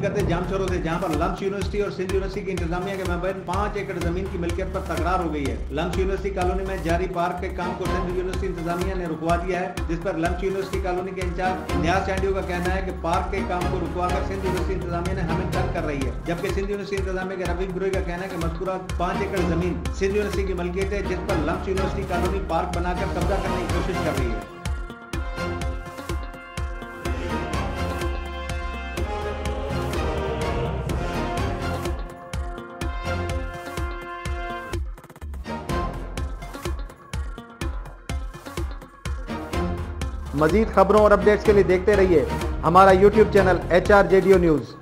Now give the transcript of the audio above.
करते हैं जामचोरों से, जहां पर लम्स यूनिवर्सिटी और सिंध यूनिवर्सिटी की इंतजामिया के माबैन 5 एकड़ जमीन की मिल्कियत पर तकरार हो गई है। लम्स यूनिवर्सिटी कॉलोनी में जारी पार्क के काम को सिंध यूनिवर्सिटी इंतजामिया ने रुकवा दिया है, जिस पर लम्स यूनिवर्सिटी कॉलोनी के इंचार्ज न्याज चांडियो का कहना है कि पार्क के काम को रुकवाकर सिंध यूनिवर्सिटी इंतजामिया ने हमें तंग कर रही है। जबकि सिंध यूनिवर्सिटी इंतजामिया के रफीक बिरोई का कहना है कि मज़कूरा 5 एकड़ जमीन सिंध यूनिवर्सिटी की मलकियत है, जिस पर लम्स यूनिवर्सिटी कॉलोनी पार्क बनाकर कब्जा करने की कोशिश कर रही है। मजीद खबरों और अपडेट्स के लिए देखते रहिए हमारा YouTube चैनल HRJDO न्यूज़।